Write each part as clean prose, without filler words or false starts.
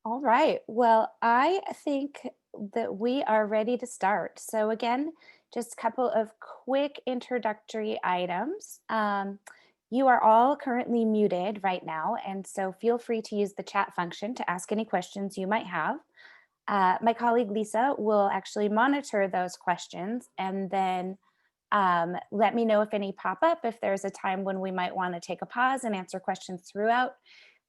All right. Well, I think that we are ready to start. So, again, just a couple of quick introductory items. You are all currently muted right now, and so feel free to use the chat function to ask any questions you might have. My colleague Lisa will actually monitor those questions and then let me know if any pop up, if there's a time when we might want to take a pause and answer questions throughout.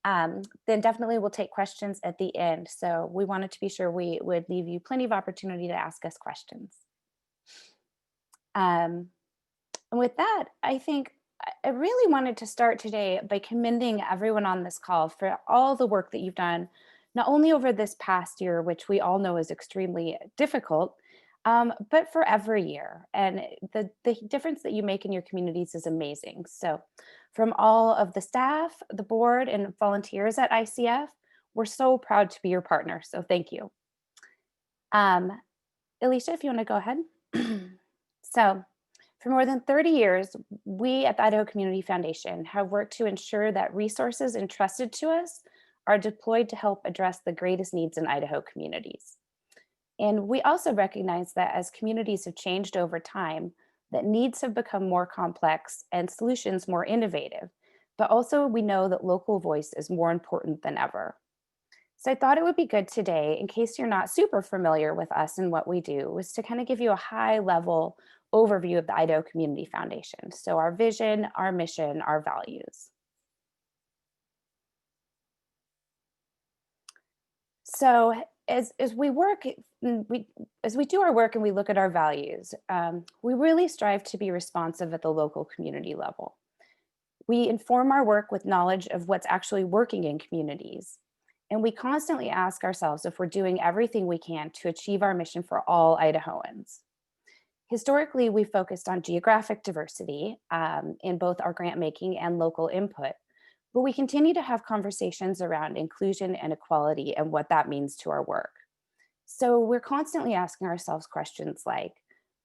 Then definitely we'll take questions at the end. So we wanted to be sure we would leave you plenty of opportunity to ask us questions. Um, and with that, I think I really wanted to start today by commending everyone on this call for all the work that you've done, not only over this past year, which we all know is extremely difficult, but for every year. And the difference that you make in your communities is amazing. So, from all of the staff, the board, and volunteers at ICF, we're so proud to be your partner. So, thank you. Um, Alicia, if you want to go ahead. So, for more than 30 years, we at the Idaho Community Foundation have worked to ensure that resources entrusted to us are deployed to help address the greatest needs in Idaho communities. And we also recognize that as communities have changed over time, that needs have become more complex and solutions more innovative. But also, we know that local voice is more important than ever. So I thought it would be good today, in case you're not super familiar with us and what we do, was to kind of give you a high level overview of the Idaho Community Foundation. So our vision, our mission, our values. So as we work, we as we do our work and we look at our values, we really strive to be responsive at the local community level. We inform our work with knowledge of what's actually working in communities. And we constantly ask ourselves if we're doing everything we can to achieve our mission for all Idahoans. Historically, we focused on geographic diversity in both our grant making and local input, but we continue to have conversations around inclusion and equality and what that means to our work. So we're constantly asking ourselves questions like,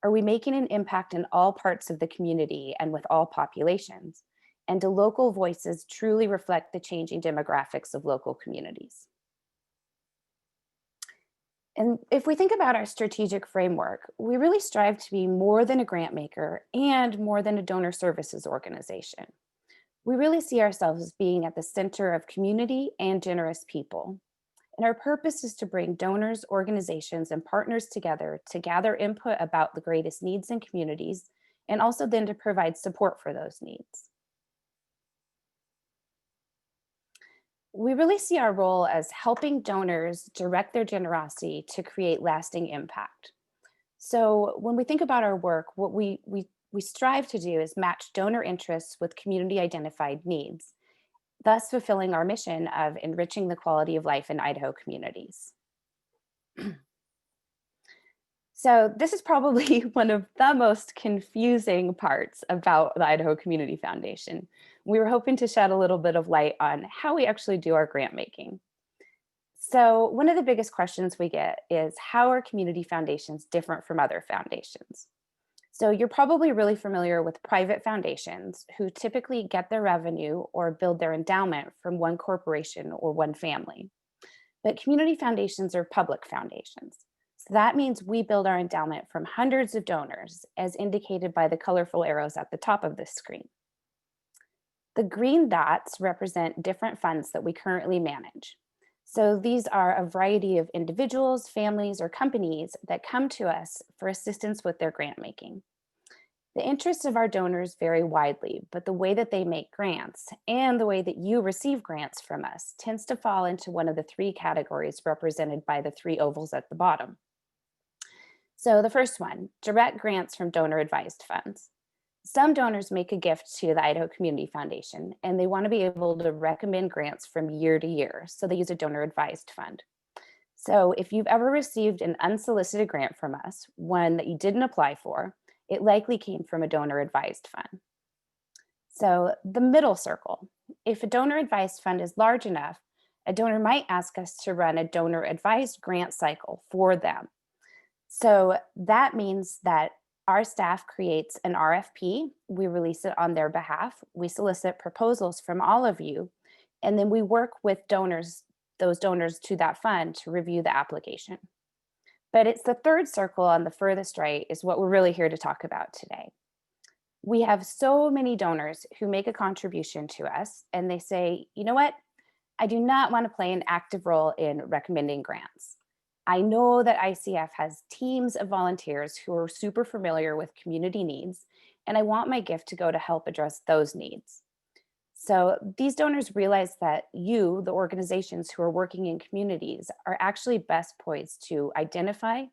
are we making an impact in all parts of the community and with all populations? And do local voices truly reflect the changing demographics of local communities? And if we think about our strategic framework, we really strive to be more than a grant maker and more than a donor services organization. We really see ourselves as being at the center of community and generous people. And our purpose is to bring donors, organizations, and partners together to gather input about the greatest needs in communities and also then to provide support for those needs. We really see our role as helping donors direct their generosity to create lasting impact. So when we think about our work, what we strive to do is match donor interests with community identified needs, thus fulfilling our mission of enriching the quality of life in Idaho communities. So, this is probably one of the most confusing parts about the Idaho Community Foundation. We were hoping to shed a little bit of light on how we actually do our grant making. So, one of the biggest questions we get is, how are community foundations different from other foundations? So, you're probably really familiar with private foundations who typically get their revenue or build their endowment from one corporation or one family. But community foundations are public foundations. So that means we build our endowment from hundreds of donors, as indicated by the colorful arrows at the top of this screen. The green dots represent different funds that we currently manage. So these are a variety of individuals, families, or companies that come to us for assistance with their grant making. The interests of our donors vary widely, but the way that they make grants and the way that you receive grants from us tends to fall into one of the three categories represented by the three ovals at the bottom. So, the first one, direct grants from donor advised funds. Some donors make a gift to the Idaho Community Foundation and they want to be able to recommend grants from year to year. So, they use a donor advised fund. So, if you've ever received an unsolicited grant from us, one that you didn't apply for, it likely came from a donor advised fund. So, the middle circle, if a donor advised fund is large enough, a donor might ask us to run a donor advised grant cycle for them. So, that means that our staff creates an RFP, we release it on their behalf, we solicit proposals from all of you, and then we work with donors those donors to that fund to review the application. But it's the third circle on the furthest right is what we're really here to talk about today. We have so many donors who make a contribution to us and they say, you know what? I do not want to play an active role in recommending grants. I know that ICF has teams of volunteers who are super familiar with community needs, and I want my gift to go to help address those needs. So these donors realize that you, the organizations who are working in communities, are actually best poised to identify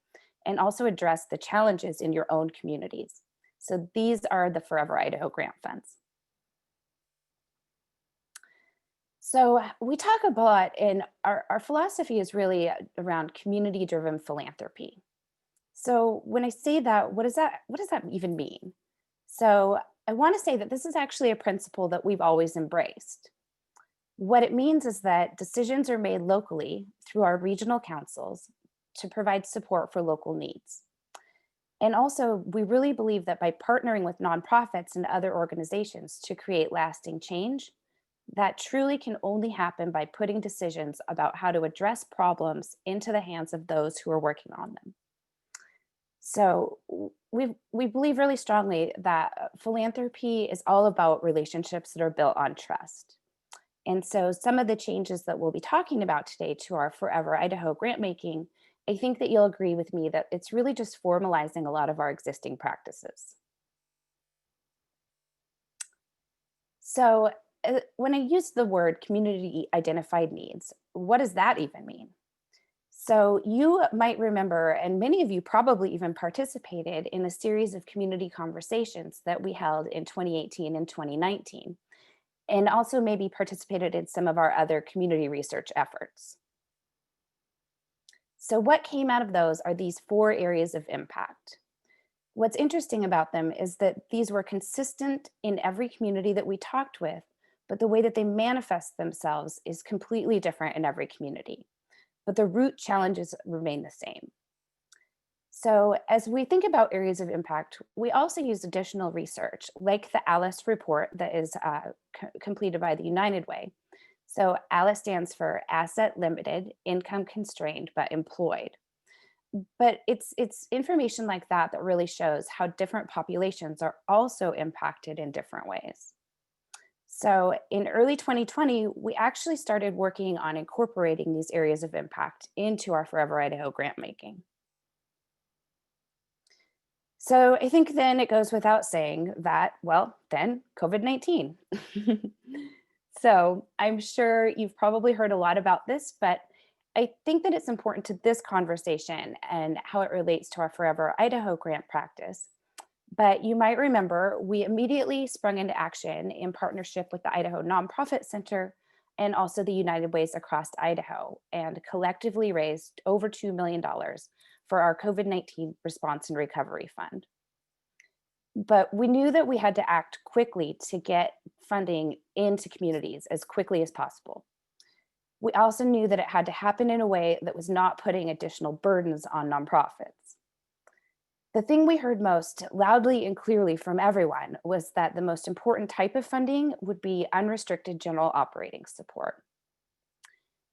and also address the challenges in your own communities. So these are the Forever Idaho grant funds. So we talk a lot, and our philosophy is really around community-driven philanthropy. So when I say that, what does that even mean? So I want to say that this is actually a principle that we've always embraced. What it means is that decisions are made locally through our regional councils to provide support for local needs. And also, we really believe that by partnering with nonprofits and other organizations to create lasting change, that truly can only happen by putting decisions about how to address problems into the hands of those who are working on them. So we believe really strongly that philanthropy is all about relationships that are built on trust. And so some of the changes that we'll be talking about today to our Forever Idaho grant making, I think that you'll agree with me that it's really just formalizing a lot of our existing practices. So when I use the word community identified needs, what does that even mean? So you might remember, and many of you probably even participated in a series of community conversations that we held in 2018 and 2019, and also maybe participated in some of our other community research efforts. So what came out of those are these four areas of impact. What's interesting about them is that these were consistent in every community that we talked with, but the way that they manifest themselves is completely different in every community. But the root challenges remain the same. So as we think about areas of impact, we also use additional research like the ALICE report that is completed by the United Way. So ALICE stands for Asset Limited, Income Constrained, but Employed. But it's information like that that really shows how different populations are also impacted in different ways. So in early 2020, we actually started working on incorporating these areas of impact into our Forever Idaho grant making. So I think then it goes without saying that, well, then COVID-19. So I'm sure you've probably heard a lot about this, but I think that it's important to this conversation and how it relates to our Forever Idaho grant practice. But you might remember we immediately sprung into action in partnership with the Idaho Nonprofit Center and also the United Ways across Idaho, and collectively raised over $2 million for our COVID-19 Response and Recovery Fund. But we knew that we had to act quickly to get funding into communities as quickly as possible. We also knew that it had to happen in a way that was not putting additional burdens on nonprofits. The thing we heard most loudly and clearly from everyone was that the most important type of funding would be unrestricted general operating support.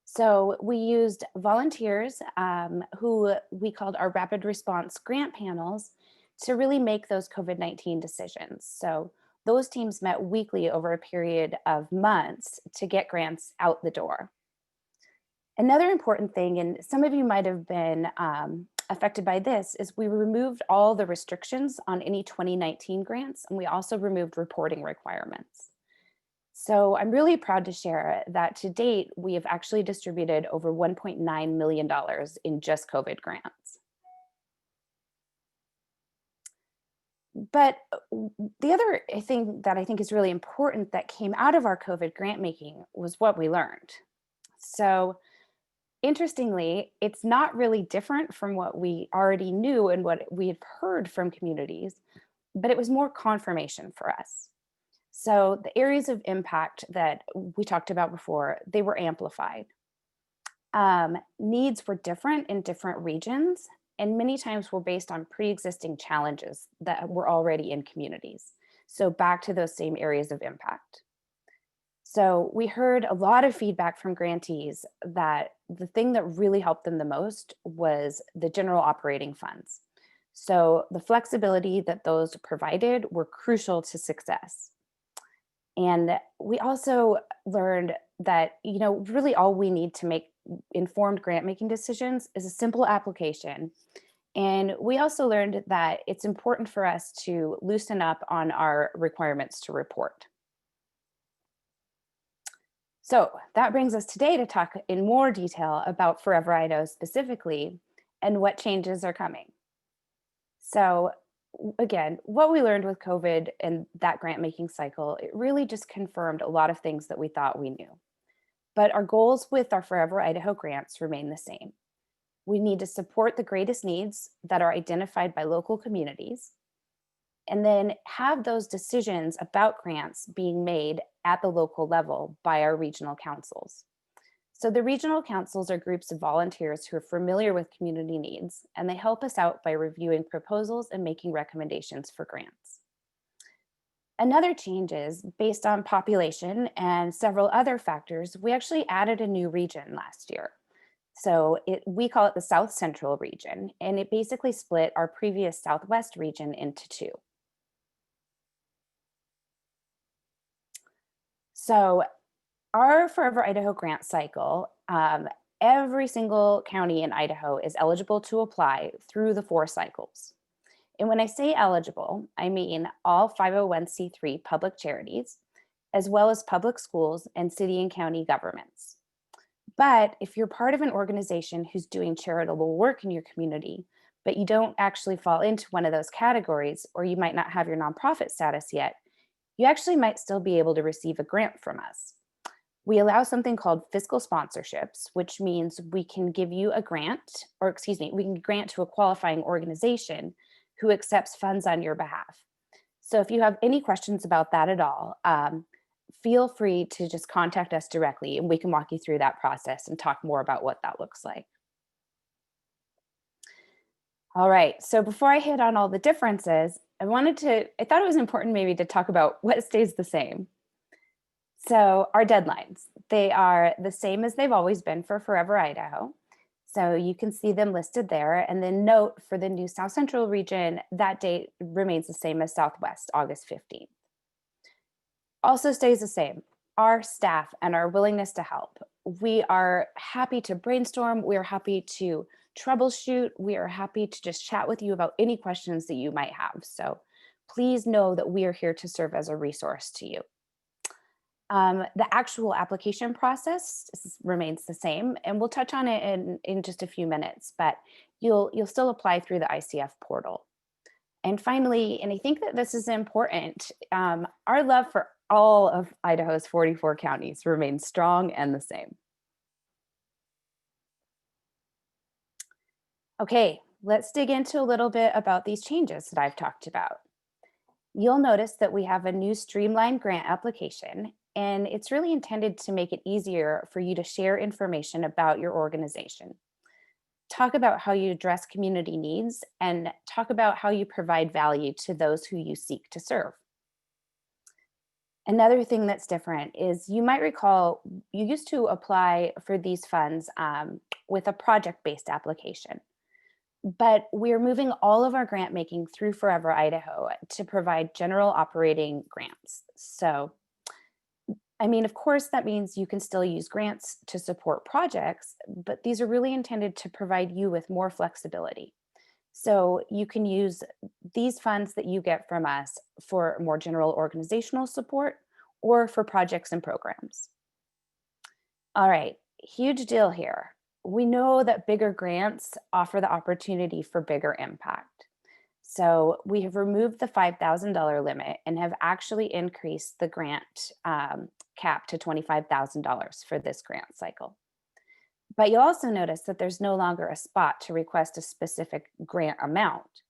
So we used volunteers who we called our rapid response grant panels to really make those COVID-19 decisions. So those teams met weekly over a period of months to get grants out the door. Another important thing, and some of you might have been affected by this, is we removed all the restrictions on any 2019 grants, and we also removed reporting requirements. So I'm really proud to share that to date, we have actually distributed over $1.9 million in just COVID grants. But the other thing that I think is really important that came out of our COVID grant making was what we learned. So interestingly, it's not really different from what we already knew and what we had heard from communities, but it was more confirmation for us. So the areas of impact that we talked about before, they were amplified. Needs were different in different regions, and many times were based on pre-existing challenges that were already in communities. So back to those same areas of impact. So we heard a lot of feedback from grantees that the thing that really helped them the most was the general operating funds. So the flexibility that those provided were crucial to success. And we also learned that, really all we need to make informed grant making decisions is a simple application. And we also learned that it's important for us to loosen up on our requirements to report. So that brings us today to talk in more detail about Forever Idaho specifically and what changes are coming. So again, what we learned with COVID and that grant making cycle, it really just confirmed a lot of things that we thought we knew. But our goals with our Forever Idaho grants remain the same. We need to support the greatest needs that are identified by local communities, and then have those decisions about grants being made at the local level by our regional councils. So the regional councils are groups of volunteers who are familiar with community needs, and they help us out by reviewing proposals and making recommendations for grants. Another change is based on population and several other factors, we actually added a new region last year. So we call it the South Central region, and it basically split our previous Southwest region into two. So our Forever Idaho grant cycle, every single county in Idaho is eligible to apply through the 4 cycles. And when I say eligible, I mean all 501c3 public charities, as well as public schools and city and county governments. But if you're part of an organization who's doing charitable work in your community, but you don't actually fall into one of those categories, or you might not have your nonprofit status yet, you actually might still be able to receive a grant from us. We allow something called fiscal sponsorships, which means we can give you a grant, or excuse me, we can grant to a qualifying organization who accepts funds on your behalf. So if you have any questions about that at all, feel free to just contact us directly and we can walk you through that process and talk more about what that looks like. All right, so before I hit on all the differences, I thought it was important maybe to talk about what stays the same. So our deadlines, they are the same as they've always been for Forever Idaho. So you can see them listed there. And then note for the new South Central region, that date remains the same as Southwest, August 15th. Also stays the same, our staff and our willingness to help. We are happy to brainstorm. We are happy to troubleshoot. We are happy to just chat with you about any questions that you might have. So please know that we are here to serve as a resource to you. The actual application process remains the same, and we'll touch on it in just a few minutes, but you'll still apply through the ICF portal. And finally, and I think that this is important, our love for all of Idaho's 44 counties remains strong and the same. Okay, let's dig into a little bit about these changes that I've talked about. You'll notice that we have a new streamlined grant application, and it's really intended to make it easier for you to share information about your organization. Talk about how you address community needs and talk about how you provide value to those who you seek to serve. Another thing that's different is you might recall you used to apply for these funds with a project-based application. But we're moving all of our grant making through Forever Idaho to provide general operating grants. So, I mean, of course, that means you can still use grants to support projects, but these are really intended to provide you with more flexibility. So you can use these funds that you get from us for more general organizational support or for projects and programs. All right, huge deal here. We know that bigger grants offer the opportunity for bigger impact. So we have removed the $5,000 limit and have actually increased the grant cap to $25,000 for this grant cycle. But you'll also notice that there's no longer a spot to request a specific grant amount.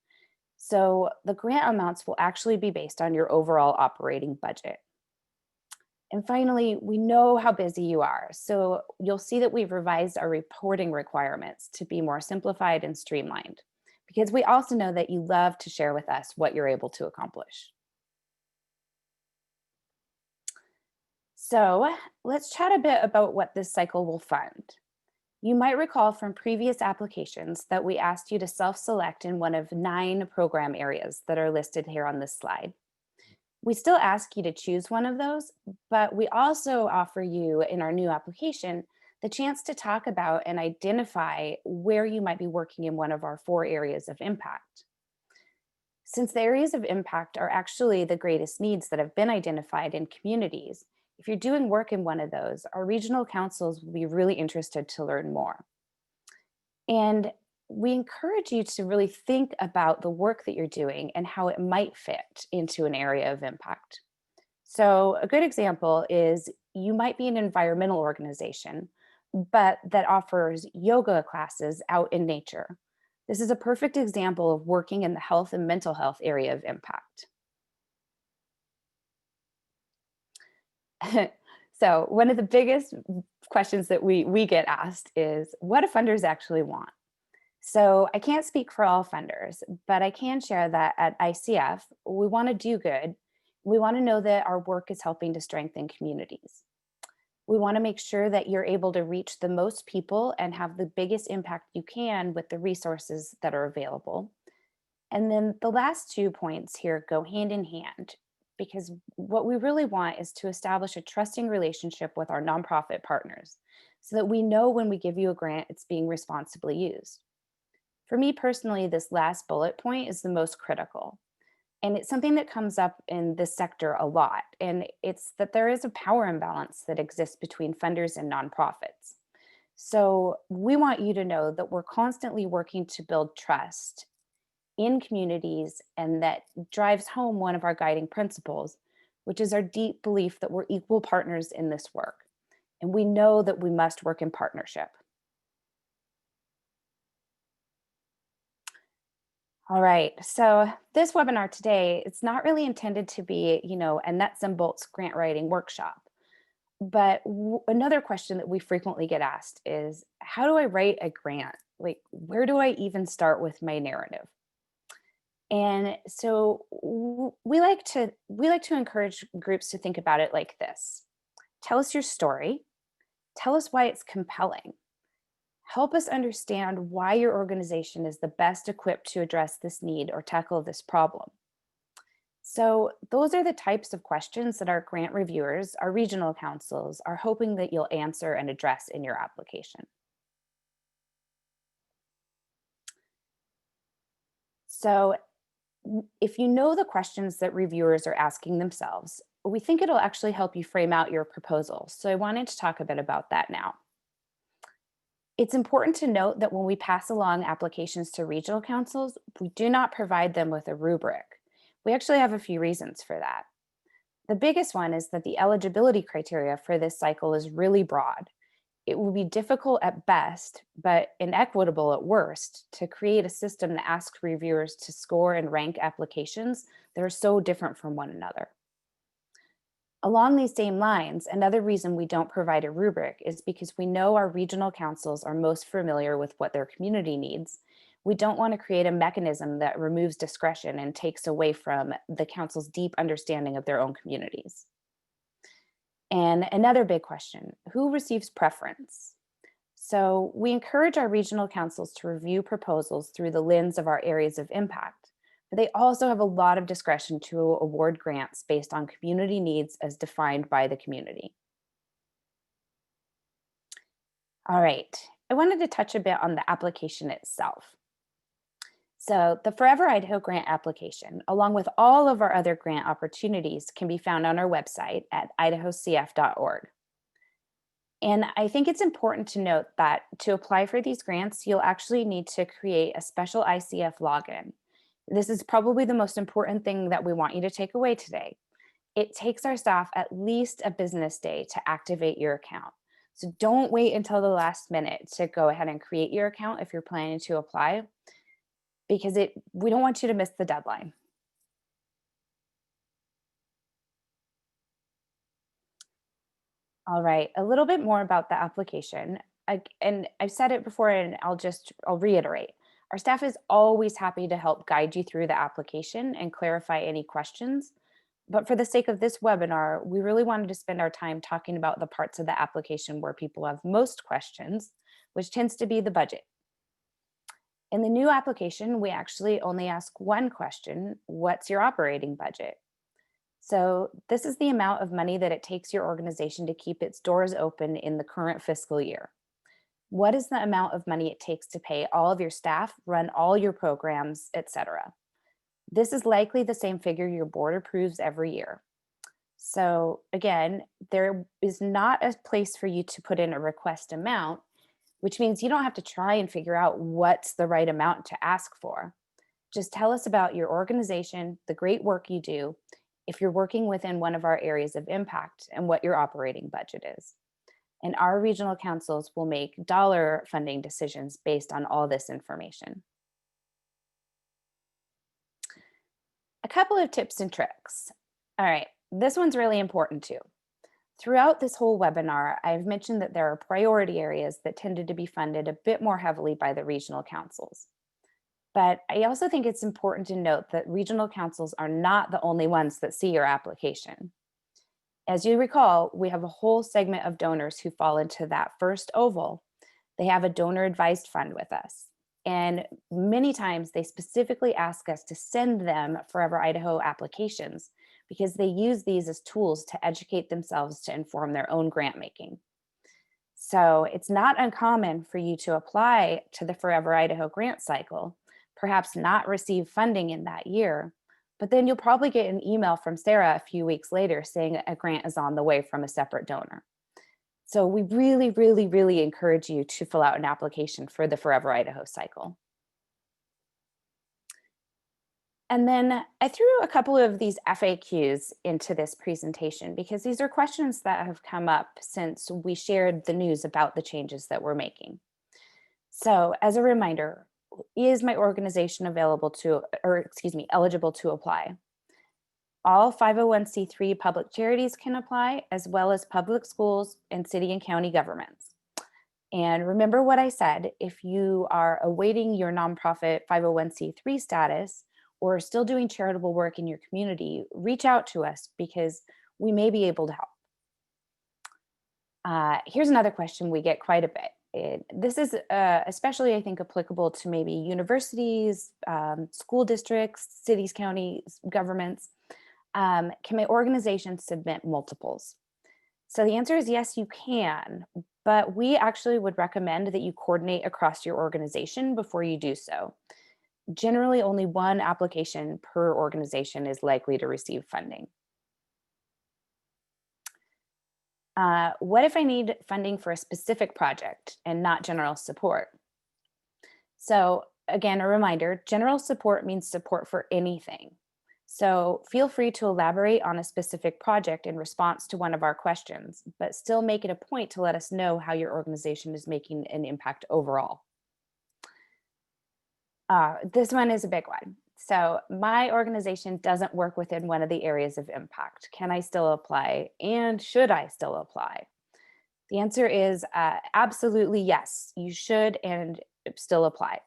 So the grant amounts will actually be based on your overall operating budget. And finally, we know how busy you are. So you'll see that we've revised our reporting requirements to be more simplified and streamlined, because we also know that you love to share with us what you're able to accomplish. So let's chat a bit about what this cycle will fund. You might recall from previous applications that we asked you to self-select in one of 9 program areas that are listed here on this slide. We still ask you to choose one of those, but we also offer you in our new application the chance to talk about and identify where you might be working in one of our 4 areas of impact. Since the areas of impact are actually the greatest needs that have been identified in communities, if you're doing work in one of those, our regional councils will be really interested to learn more. And we encourage you to really think about the work that you're doing and how it might fit into an area of impact. So, a good example is you might be an environmental organization, but that offers yoga classes out in nature. This is a perfect example of working in the health and mental health area of impact. So, one of the biggest questions that we get asked is what do funders actually want? So, I can't speak for all funders, but I can share that at ICF, we want to do good. We want to know that our work is helping to strengthen communities. We want to make sure that you're able to reach the most people and have the biggest impact you can with the resources that are available. And then the last 2 points here go hand in hand because what we really want is to establish a trusting relationship with our nonprofit partners so that we know when we give you a grant, it's being responsibly used. For me personally, this last bullet point is the most critical. And it's something that comes up in this sector a lot. And it's that there is a power imbalance that exists between funders and nonprofits. So we want you to know that we're constantly working to build trust in communities, and that drives home one of our guiding principles, which is our deep belief that we're equal partners in this work. And we know that we must work in partnership. All right. So this webinar today, it's not really intended to be, a nuts and bolts grant writing workshop. But another question that we frequently get asked is, how do I write a grant? Like, where do I even start with my narrative? And so we like to encourage groups to think about it like this. Tell us your story. Tell us why it's compelling. Help us understand why your organization is the best equipped to address this need or tackle this problem. So, those are the types of questions that our grant reviewers, our regional councils, are hoping that you'll answer and address in your application. So, if you know the questions that reviewers are asking themselves, we think it'll actually help you frame out your proposal. So, I wanted to talk a bit about that now. It's important to note that when we pass along applications to regional councils, we do not provide them with a rubric. We actually have a few reasons for that. The biggest one is that the eligibility criteria for this cycle is really broad. It will be difficult at best, but inequitable at worst, to create a system that asks reviewers to score and rank applications that are so different from one another. Along these same lines, another reason we don't provide a rubric is because we know our regional councils are most familiar with what their community needs. We don't want to create a mechanism that removes discretion and takes away from the council's deep understanding of their own communities. And another big question, who receives preference? So we encourage our regional councils to review proposals through the lens of our areas of impact, but they also have a lot of discretion to award grants based on community needs as defined by the community. All right, I wanted to touch a bit on the application itself. So the Forever Idaho grant application, along with all of our other grant opportunities, can be found on our website at idahocf.org. And I think it's important to note that to apply for these grants, you'll actually need to create a special ICF login. This is probably the most important thing that we want you to take away today. It takes our staff at least a business day to activate your account. So don't wait until the last minute to go ahead and create your account if you're planning to apply, because we don't want you to miss the deadline. All right, a little bit more about the application. And I've said it before and I'll reiterate. Our staff is always happy to help guide you through the application and clarify any questions. But for the sake of this webinar, we really wanted to spend our time talking about the parts of the application where people have most questions, which tends to be the budget. In the new application, we actually only ask one question: what's your operating budget? So this is the amount of money that it takes your organization to keep its doors open in the current fiscal year. What is the amount of money it takes to pay all of your staff, run all your programs, etc.? This is likely the same figure your board approves every year. So again, there is not a place for you to put in a request amount, which means you don't have to try and figure out what's the right amount to ask for. Just tell us about your organization, the great work you do, if you're working within one of our areas of impact, and what your operating budget is. And our regional councils will make dollar funding decisions based on all this information. A couple of tips and tricks. All right, this one's really important too. Throughout this whole webinar, I've mentioned that there are priority areas that tended to be funded a bit more heavily by the regional councils. But I also think it's important to note that regional councils are not the only ones that see your application. As you recall, we have a whole segment of donors who fall into that first oval. They have a donor advised fund with us. And many times they specifically ask us to send them Forever Idaho applications because they use these as tools to educate themselves to inform their own grant making. So it's not uncommon for you to apply to the Forever Idaho grant cycle, perhaps not receive funding in that year, but then you'll probably get an email from Sarah a few weeks later saying a grant is on the way from a separate donor. So we really, really, really encourage you to fill out an application for the Forever Idaho cycle. And then I threw a couple of these FAQs into this presentation because these are questions that have come up since we shared the news about the changes that we're making. So as a reminder, is my organization eligible to apply? All 501c3 public charities can apply, as well as public schools and city and county governments. And remember what I said, if you are awaiting your nonprofit 501c3 status or still doing charitable work in your community, reach out to us because we may be able to help. Here's another question we get quite a bit. This is especially, I think, applicable to maybe universities, school districts, cities, counties, governments. Can my organization submit multiples? So the answer is yes, you can, but we actually would recommend that you coordinate across your organization before you do so. Generally, only one application per organization is likely to receive funding. What if I need funding for a specific project and not general support? So again, a reminder, general support means support for anything. So feel free to elaborate on a specific project in response to one of our questions, but still make it a point to let us know how your organization is making an impact overall. This one is a big one. So my organization doesn't work within one of the areas of impact. Can I still apply? And should I still apply? The answer is absolutely yes, you should and still apply.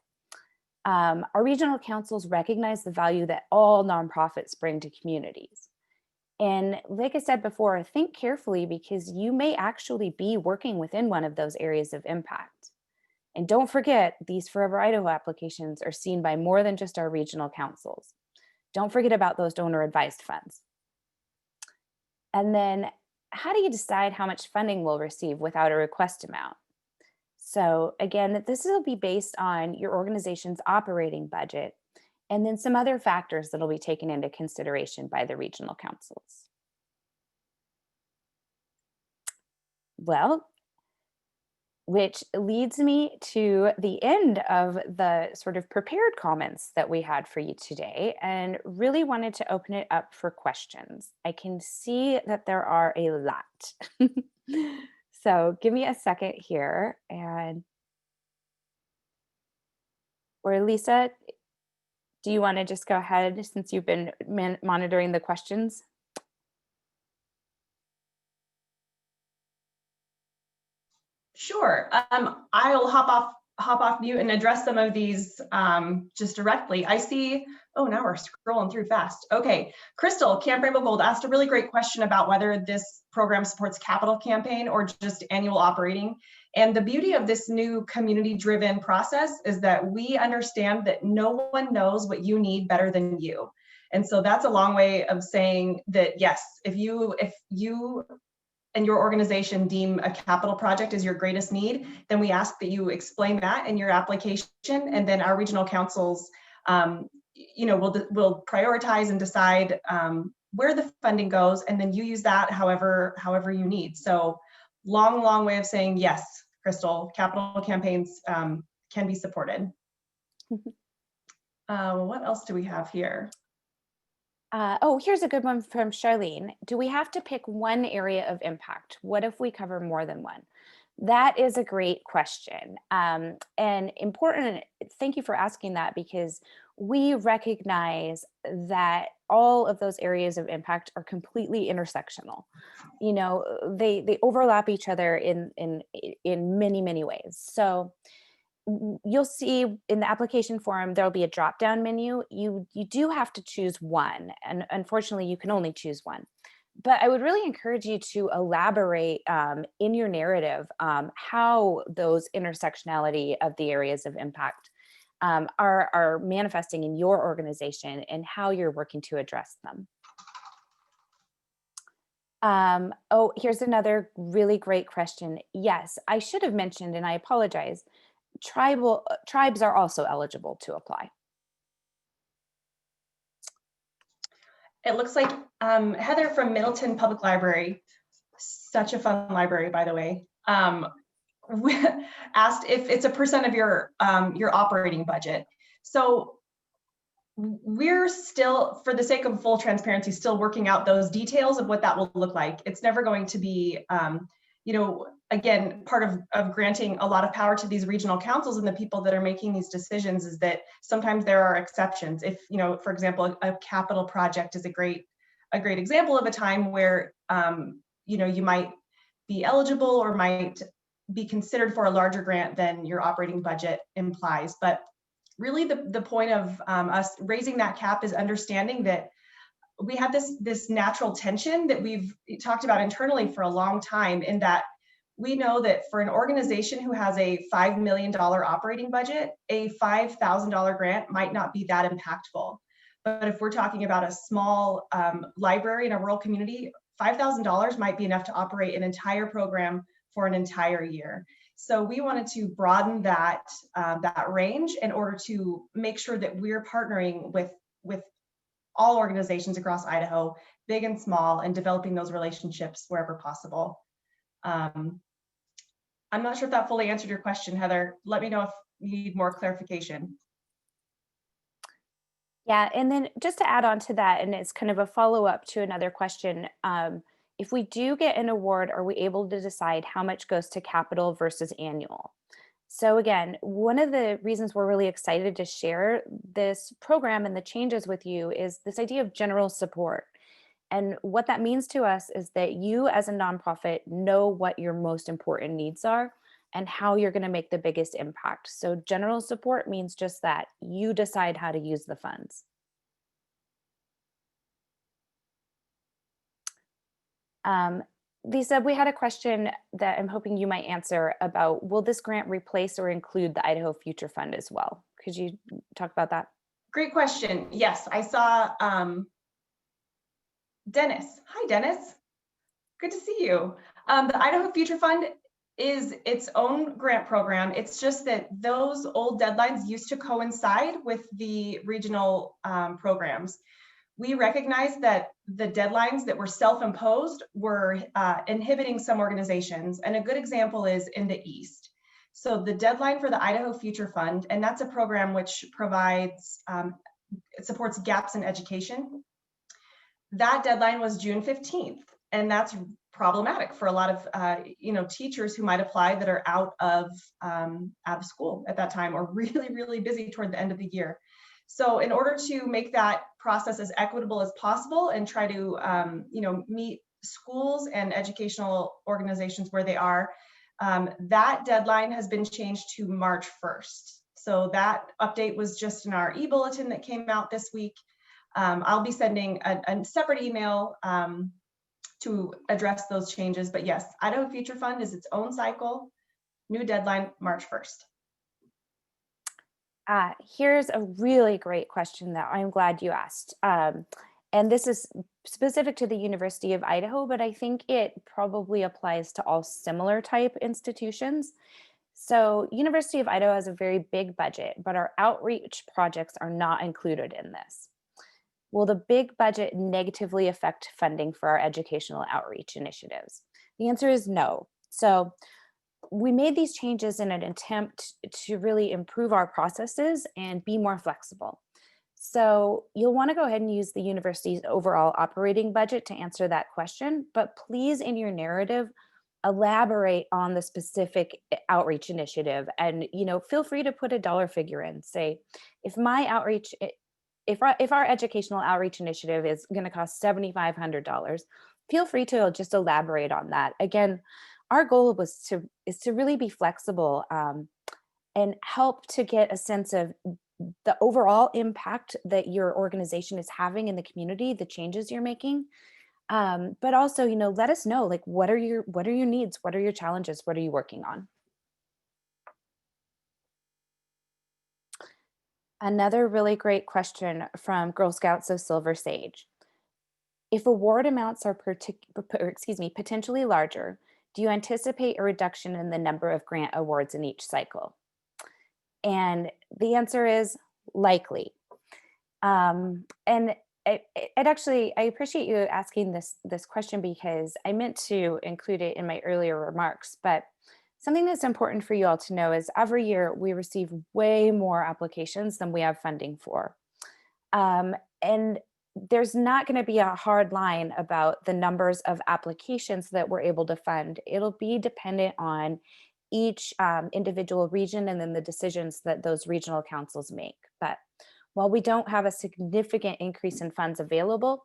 Our regional councils recognize the value that all nonprofits bring to communities. And like I said before, think carefully because you may actually be working within one of those areas of impact. And don't forget, these Forever Idaho applications are seen by more than just our regional councils. Don't forget about those donor advised funds. And then how do you decide how much funding we'll receive without a request amount? So again, this will be based on your organization's operating budget and then some other factors that'll be taken into consideration by the regional councils. Well, which leads me to the end of the sort of prepared comments that we had for you today and really wanted to open it up for questions. I can see that there are a lot. So give me a second here or Lisa, do you want to just go ahead since you've been monitoring the questions? Sure. I'll hop off hop off mute and address some of these just directly. I see, oh, now we're scrolling through fast. Okay, Crystal, Camp Rainbow Gold asked a really great question about whether this program supports capital campaign or just annual operating. And the beauty of this new community-driven process is that we understand that no one knows what you need better than you. And so that's a long way of saying that, yes, if you and your organization deem a capital project as your greatest need, then we ask that you explain that in your application, and then our regional councils will prioritize and decide where the funding goes, and then you use that however you need. So long way of saying, yes, Crystal, capital campaigns can be supported. What else do we have here? Oh, here's a good one from Charlene. Do we have to pick one area of impact? What if we cover more than one? That is a great question, and important. Thank you for asking that, because we recognize that all of those areas of impact are completely intersectional. You know, they overlap each other in many ways. So you'll see in the application form, there'll be a drop down menu. You do have to choose one, and unfortunately you can only choose one. But I would really encourage you to elaborate in your narrative how those intersectionality of the areas of impact are manifesting in your organization and how you're working to address them. Oh, here's another really great question. Yes, I should have mentioned, and I apologize, tribes are also eligible to apply. It looks like Heather from Middleton Public Library, such a fun library, by the way, asked if it's a percent of your operating budget. So we're still, for the sake of full transparency, still working out those details of what that will look like. It's never going to be, again, part of granting a lot of power to these regional councils and the people that are making these decisions is that sometimes there are exceptions. If, for example, a capital project is a great example of a time where, you might be eligible or might be considered for a larger grant than your operating budget implies. But really the point of us raising that cap is understanding that we have this natural tension that we've talked about internally for a long time, in that we know that for an organization who has a $5 million operating budget, a $5,000 grant might not be that impactful. But if we're talking about a small library in a rural community, $5,000 might be enough to operate an entire program for an entire year. So we wanted to broaden that range in order to make sure that we're partnering with all organizations across Idaho, big and small, and developing those relationships wherever possible. I'm not sure if that fully answered your question, Heather. Let me know if you need more clarification. Yeah, and then just to add on to that, and it's kind of a follow-up to another question, if we do get an award, are we able to decide how much goes to capital versus annual? So again, one of the reasons we're really excited to share this program and the changes with you is this idea of general support. And what that means to us is that you as a nonprofit know what your most important needs are and how you're going to make the biggest impact. So general support means just that. You decide how to use the funds. Lisa, we had a question that I'm hoping you might answer about, will this grant replace or include the Idaho Future Fund as well? Could you talk about that? Great question. Yes, I saw Dennis. Hi, Dennis. Good to see you. The Idaho Future Fund is its own grant program. It's just that those old deadlines used to coincide with the regional programs. We recognize that the deadlines that were self-imposed were inhibiting some organizations. And a good example is in the East. So the deadline for the Idaho Future Fund, and that's a program which provides, it supports gaps in education. That deadline was June 15th. And that's problematic for a lot of teachers who might apply that are out of school at that time, or really busy toward the end of the year. So in order to make that process as equitable as possible and try to meet schools and educational organizations where they are, That deadline has been changed to March 1st. So that update was just in our e-bulletin that came out this week. I'll be sending a separate email to address those changes. But yes, Idaho Future Fund is its own cycle. New deadline, March 1st. Here's a really great question that I'm glad you asked. And this is specific to the University of Idaho, but I think it probably applies to all similar type institutions. So University of Idaho has a very big budget, but our outreach projects are not included in this. Will the big budget negatively affect funding for our educational outreach initiatives? The answer is no. So we made these changes in an attempt to really improve our processes and be more flexible. So you'll want to go ahead and use the university's overall operating budget to answer that question, but please in your narrative elaborate on the specific outreach initiative and feel free to put a dollar figure in. Say if my outreach if our educational outreach initiative is going to cost $7,500, feel free to just elaborate on that. Again, our goal is to really be flexible and help to get a sense of the overall impact that your organization is having in the community, the changes you're making. But also, let us know, like, what are your needs? What are your challenges? What are you working on? Another really great question from Girl Scouts of Silver Sage. If award amounts are potentially larger, do you anticipate a reduction in the number of grant awards in each cycle? And the answer is likely. And I appreciate you asking this question because I meant to include it in my earlier remarks, but something that's important for you all to know is every year we receive way more applications than we have funding for. And there's not going to be a hard line about the numbers of applications that we're able to fund. It'll be dependent on each individual region and then the decisions that those regional councils make. But while we don't have a significant increase in funds available,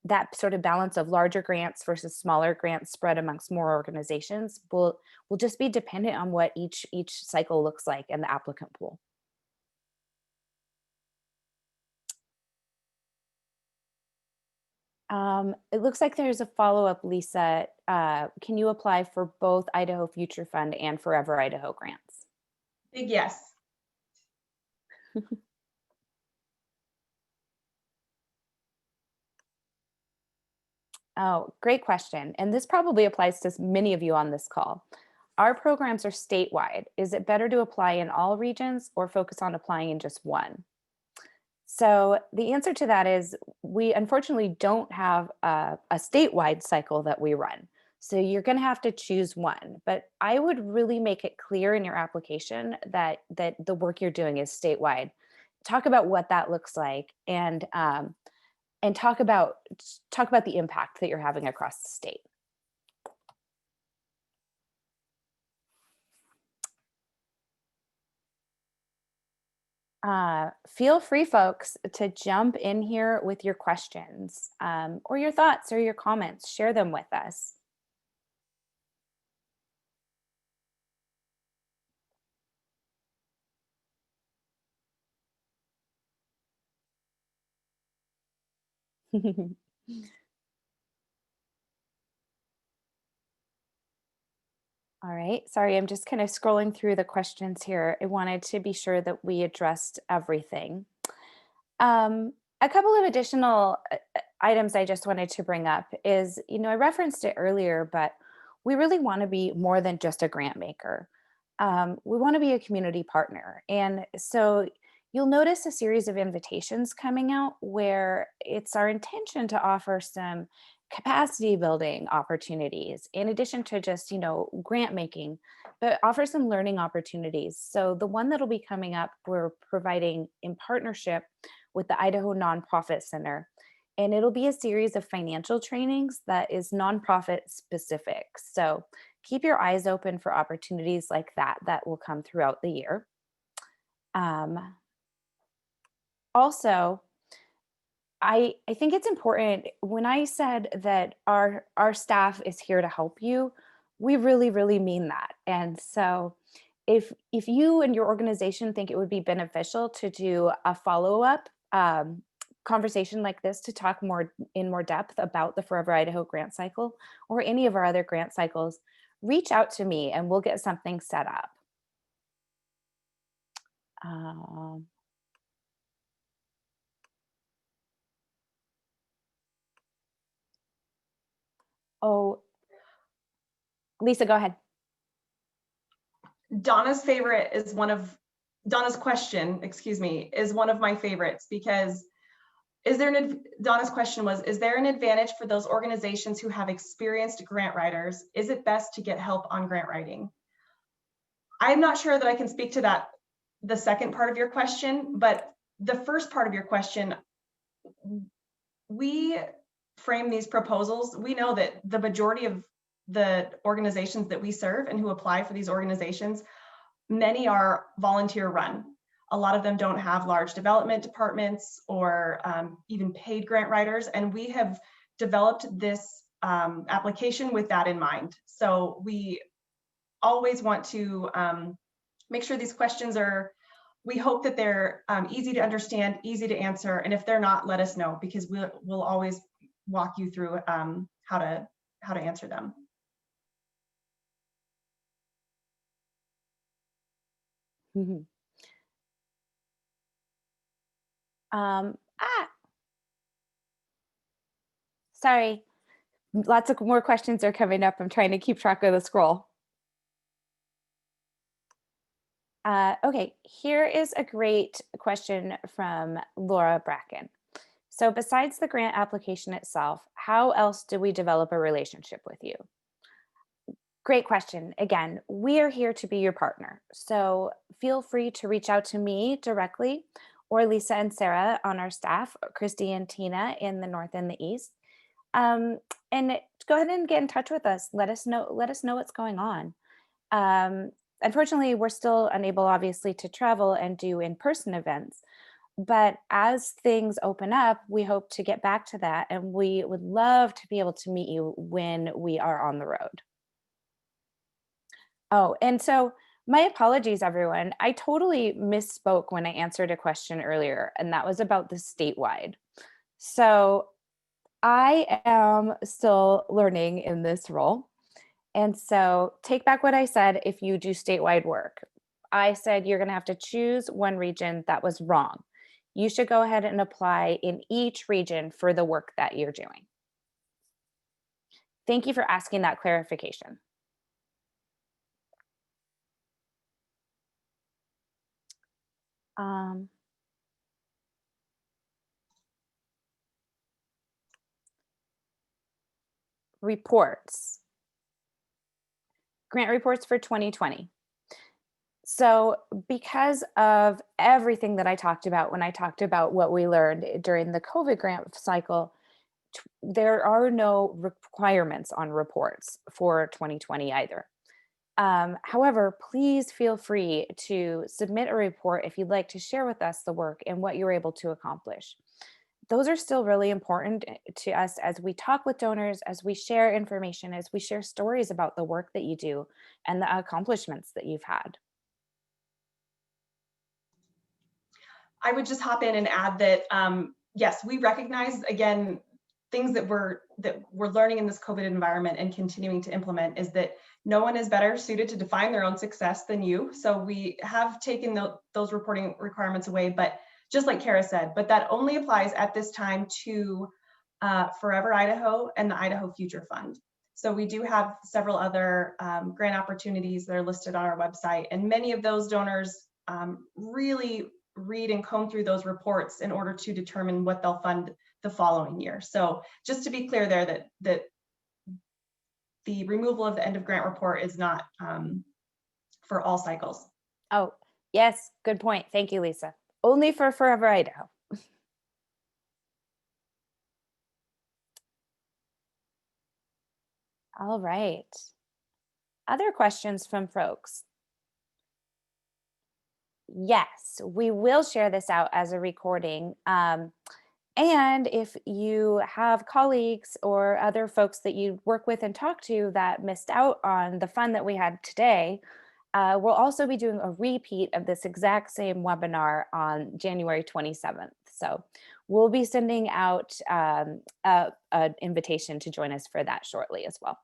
that sort of balance of larger grants versus smaller grants spread amongst more organizations will just be dependent on what each cycle looks like in the applicant pool. It looks like there's a follow-up, Lisa. Can you apply for both Idaho Future Fund and Forever Idaho grants? Big yes. Oh, great question. And this probably applies to many of you on this call. Our programs are statewide. Is it better to apply in all regions or focus on applying in just one? So the answer to that is we unfortunately don't have a statewide cycle that we run. So you're going to have to choose one. But I would really make it clear in your application that the work you're doing is statewide. Talk about what that looks like and talk about the impact that you're having across the state. Feel free, folks, to jump in here with your questions or your thoughts or your comments. Share them with us. All right. Sorry, I'm just kind of scrolling through the questions here. I wanted to be sure that we addressed everything. A couple of additional items I just wanted to bring up is, I referenced it earlier, but we really want to be more than just a grant maker. We want to be a community partner. And so you'll notice a series of invitations coming out where it's our intention to offer some capacity building opportunities in addition to just, grant making, but offer some learning opportunities. So the one that'll be coming up, we're providing in partnership with the Idaho Nonprofit Center. And it'll be a series of financial trainings that is nonprofit specific. So keep your eyes open for opportunities like that will come throughout the year. Also, I think it's important when I said that our staff is here to help you, We really, really mean that. And so if you and your organization think it would be beneficial to do a follow-up conversation like this to talk more depth about the Forever Idaho grant cycle or any of our other grant cycles, reach out to me and we'll get something set up. Um, oh, Lisa, go ahead. Donna's favorite is one of Donna's question, excuse me, is one of my favorites because Donna's question was, is there an advantage for those organizations who have experienced grant writers? Is it best to get help on grant writing? I'm not sure that I can speak to that, the second part of your question, but the first part of your question, we frame these proposals. We know that the majority of the organizations that we serve and who apply for these organizations, many are volunteer run. A lot of them don't have large development departments or even paid grant writers. And we have developed this application with that in mind. So we always want to make sure these questions are, we hope that they're easy to understand, easy to answer. And if they're not, let us know, because we'll always walk you through how to answer them. Mhm. Um, ah, Sorry. Lots of more questions are coming up. I'm trying to keep track of the scroll. Okay, here is a great question from Laura Bracken. So besides the grant application itself, how else do we develop a relationship with you? Great question. Again, we are here to be your partner. So feel free to reach out to me directly or Lisa and Sarah on our staff, Christy and Tina in the North and the East. And go ahead and get in touch with us. Let us know what's going on. Um, Unfortunately, we're still unable, obviously, to travel and do in-person events. But as things open up, we hope to get back to that. And we would love to be able to meet you when we are on the road. Oh, and so my apologies, everyone. I totally misspoke when I answered a question earlier, and that was about the statewide. So I am still learning in this role. And so take back what I said if you do statewide work. I said you're going to have to choose one region. That was wrong. You should go ahead and apply in each region for the work that you're doing. Thank you for asking that clarification. Um, Reports, grant reports for 2020. So, because of everything that I talked about when I talked about what we learned during the COVID grant cycle, there are no requirements on reports for 2020 either. However, please feel free to submit a report if you'd like to share with us the work and what you were able to accomplish. Those are still really important to us as we talk with donors, as we share information, as we share stories about the work that you do and the accomplishments that you've had. I would just hop in and add that yes, we recognize again things that we're learning in this COVID environment and continuing to implement is that no one is better suited to define their own success than you. So we have taken those reporting requirements away, but just like Kara said, but that only applies at this time to Forever Idaho and the Idaho Future Fund. So we do have several other grant opportunities that are listed on our website, and many of those donors really read and comb through those reports in order to determine what they'll fund the following year. So just to be clear there that the removal of the end of grant report is not for all cycles. Oh, yes, good point. Thank you, Lisa. Only for Forever Idaho. All right. Other questions from folks? Yes, we will share this out as a recording. And if you have colleagues or other folks that you work with and talk to that missed out on the fun that we had today, we'll also be doing a repeat of this exact same webinar on January 27th. So we'll be sending out an invitation to join us for that shortly as well.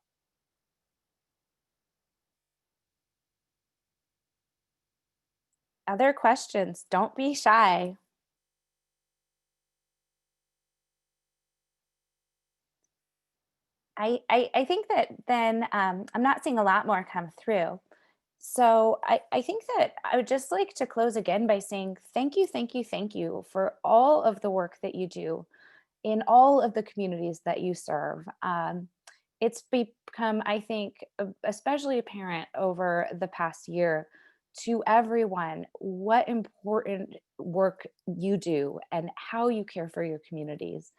Other questions? Don't be shy. I think that then I'm not seeing a lot more come through. So I think that I would just like to close again by saying thank you, thank you, thank you for all of the work that you do in all of the communities that you serve. It's become, I think, especially apparent over the past year to everyone what important work you do and how you care for your communities.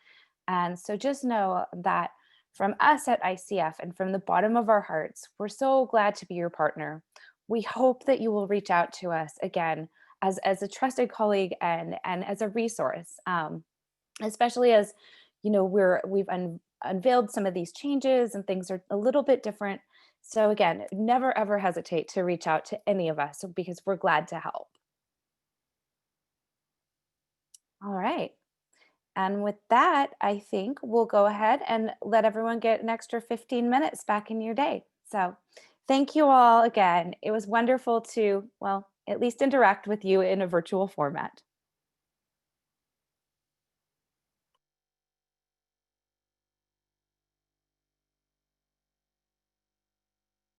And so just know that from us at ICF and from the bottom of our hearts, we're so glad to be your partner. We hope that you will reach out to us again as a trusted colleague and as a resource, especially as we've unveiled some of these changes and things are a little bit different. So again, never ever hesitate to reach out to any of us because we're glad to help. All right. And with that, I think we'll go ahead and let everyone get an extra 15 minutes back in your day. So thank you all again. It was wonderful to, well, at least interact with you in a virtual format.